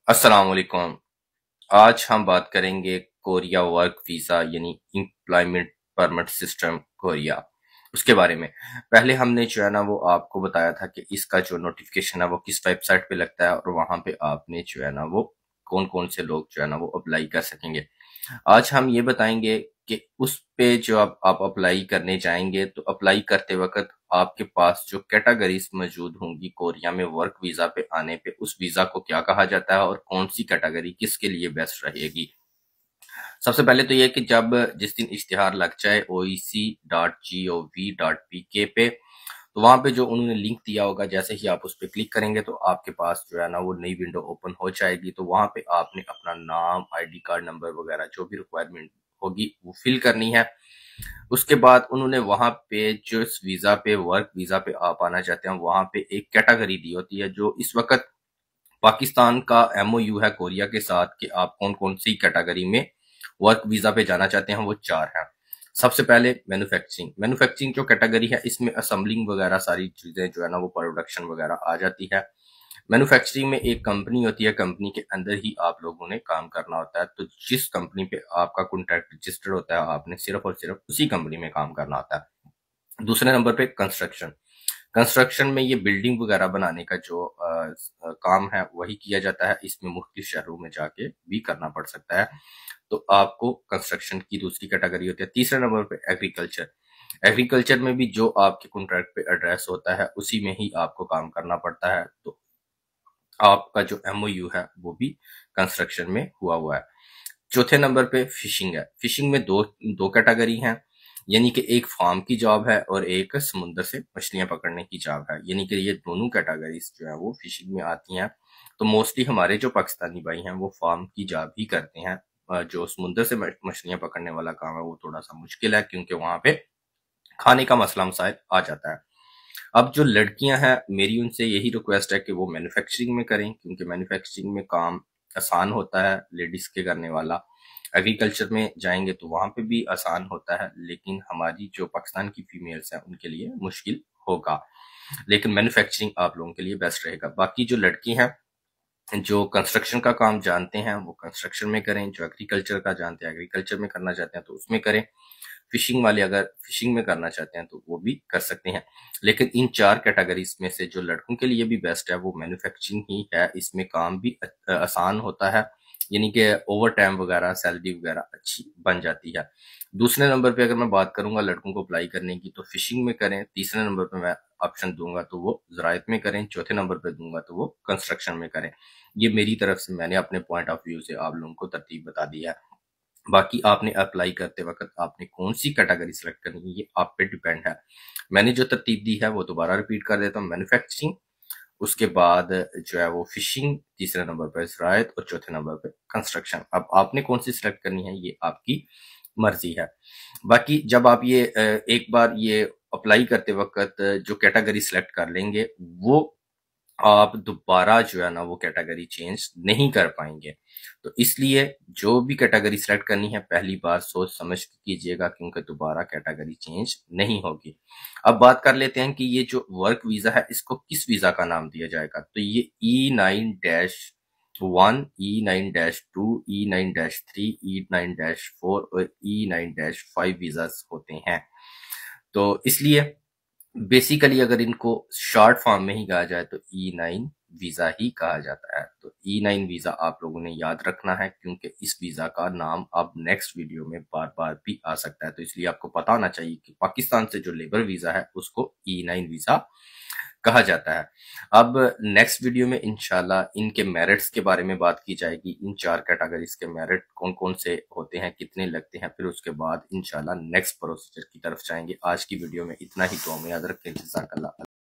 अस्सलाम वालेकुम। आज हम बात करेंगे कोरिया वर्क वीज़ा यानी एम्प्लॉयमेंट परमिट सिस्टम कोरिया, उसके बारे में। पहले हमने जो है ना वो आपको बताया था कि इसका जो नोटिफिकेशन है वो किस वेबसाइट पे लगता है और वहाँ पे आपने जो है ना वो कौन-कौन से लोग जो है ना वो अप्लाई कर सकेंगे। आज हम ये बताएंगे कि उस पे जो आप अप्लाई करने जाएंगे तो अप्लाई करते वक्त आपके पास जो कैटेगरीज मौजूद होंगी कोरिया में वर्क वीजा पे आने पे उस वीजा को क्या कहा जाता है और कौन सी कैटेगरी किसके लिए बेस्ट रहेगी। सबसे पहले तो ये कि जब जिस दिन इश्तिहार लग जाए oec.gov.pk पे तो वहां पे जो उन्होंने लिंक दिया होगा जैसे ही आप उस पर क्लिक करेंगे तो आपके पास जो है ना वो नई विंडो ओपन हो जाएगी। तो वहां पे आपने अपना नाम, आईडी कार्ड नंबर वगैरह जो भी रिक्वायरमेंट होगी वो फिल करनी है। उसके बाद उन्होंने वहां पे जो इस वीजा पे वर्क वीजा पे आप आना चाहते हैं वहां पे एक कैटेगरी दी होती है जो इस वक्त पाकिस्तान का एमओयू है कोरिया के साथ कि आप कौन कौन सी कैटेगरी में वर्क वीजा पे जाना चाहते हैं। वो चार हैं। सबसे पहले मैन्युफैक्चरिंग। मैन्युफैक्चरिंग जो कैटेगरी है इसमें असेंबलिंग वगैरह सारी चीजें जो है ना वो प्रोडक्शन वगैरह आ जाती है। मैन्युफैक्चरिंग में एक कंपनी होती है, कंपनी के अंदर ही आप लोगों ने काम करना होता है। तो जिस कंपनी पे आपका कॉन्ट्रैक्ट रजिस्टर्ड होता है आपने सिर्फ और सिर्फ उसी कंपनी में काम करना होता है। दूसरे नंबर पे कंस्ट्रक्शन। कंस्ट्रक्शन में ये बिल्डिंग वगैरह बनाने का जो काम है वही किया जाता है। इसमें मुख्तलिफ शहरों में जाके भी करना पड़ सकता है। तो आपको कंस्ट्रक्शन की दूसरी कैटेगरी होती है। तीसरे नंबर पे एग्रीकल्चर। एग्रीकल्चर में भी जो आपके कॉन्ट्रैक्ट पे एड्रेस होता है उसी में ही आपको काम करना पड़ता है। तो आपका जो एमओयू है वो भी कंस्ट्रक्शन में हुआ है। चौथे नंबर पे फिशिंग है। फिशिंग में दो दो कैटेगरी हैं, यानी कि एक फार्म की जॉब है और एक समुद्र से मछलियां पकड़ने की जॉब है। यानी कि ये दोनों कैटेगरीज जो है वो फिशिंग में आती हैं। तो मोस्टली हमारे जो पाकिस्तानी भाई हैं वो फार्म की जॉब ही करते हैं। जो समुद्र से मछलियां पकड़ने वाला काम है वो थोड़ा सा मुश्किल है क्योंकि वहां पे खाने का मसला मसाइल आ जाता है। अब जो लड़कियां हैं मेरी उनसे यही रिक्वेस्ट है कि वो मैन्युफैक्चरिंग में करें क्योंकि मैन्युफैक्चरिंग में काम आसान होता है लेडीज के करने वाला। एग्रीकल्चर में जाएंगे तो वहां पे भी आसान होता है लेकिन हमारी जो पाकिस्तान की फीमेल्स हैं उनके लिए मुश्किल होगा। लेकिन मैन्युफैक्चरिंग आप लोगों के लिए बेस्ट रहेगा। बाकी जो लड़की हैं जो कंस्ट्रक्शन का काम जानते हैं वो कंस्ट्रक्शन में करें, जो एग्रीकल्चर का जानते हैं एग्रीकल्चर में करना चाहते हैं तो उसमें करें। फिशिंग वाले अगर फिशिंग में करना चाहते हैं तो वो भी कर सकते हैं। लेकिन इन चार कैटेगरीज में से जो लड़कों के लिए भी बेस्ट है वो मैन्युफैक्चरिंग ही है। इसमें काम भी आसान होता है, यानी कि ओवर टाइम वगैरह सैलरी वगैरह अच्छी बन जाती है। दूसरे नंबर पे अगर मैं बात करूंगा लड़कों को अप्लाई करने की तो फिशिंग में करें। तीसरे नंबर पे मैं ऑप्शन दूंगा तो वो ज़रायत में करें। चौथे नंबर पे दूंगा तो वो कंस्ट्रक्शन में करें। ये मेरी तरफ से मैंने अपने पॉइंट ऑफ व्यू से आप लोगों को तरतीब बता दी है। बाकी आपने अप्लाई करते वक्त आपने कौन सी कैटेगरी सेलेक्ट करनी है ये आप पे डिपेंड है। मैंने जो तरतीब दी है वो दोबारा रिपीट कर देता हूँ। मैन्युफैक्चरिंग, उसके बाद जो है वो फिशिंग, तीसरे नंबर पर ज़रायत और चौथे नंबर पे कंस्ट्रक्शन। अब आपने कौन सी सिलेक्ट करनी है ये आपकी मर्जी है। बाकी जब आप ये एक बार ये अप्लाई करते वक्त जो कैटेगरी सिलेक्ट कर लेंगे वो आप दोबारा जो है ना वो कैटेगरी चेंज नहीं कर पाएंगे। तो इसलिए जो भी कैटेगरी सिलेक्ट करनी है पहली बार सोच समझ के कीजिएगा क्योंकि दोबारा कैटेगरी चेंज नहीं होगी। अब बात कर लेते हैं कि ये जो वर्क वीजा है इसको किस वीजा का नाम दिया जाएगा। तो ये E9-1, E9-2, E9-3, E9-4 और E9-5 वीजा होते हैं। तो इसलिए बेसिकली अगर इनको शॉर्ट फॉर्म में ही कहा जाए तो E9 वीजा ही कहा जाता है। तो E9 वीजा आप लोगों ने याद रखना है क्योंकि इस वीजा का नाम अब नेक्स्ट वीडियो में बार बार भी आ सकता है। तो इसलिए आपको पता होना चाहिए कि पाकिस्तान से जो लेबर वीजा है उसको E9 वीजा कहा जाता है। अब नेक्स्ट वीडियो में इंशाल्लाह इनके मेरिट्स के बारे में बात की जाएगी। इन चार कैटेगरीज के मेरिट कौन कौन से होते हैं, कितने लगते हैं, फिर उसके बाद इंशाल्लाह नेक्स्ट प्रोसीजर की तरफ जाएंगे। आज की वीडियो में इतना ही। दुआ में याद रखें। जज़ाकल्लाह।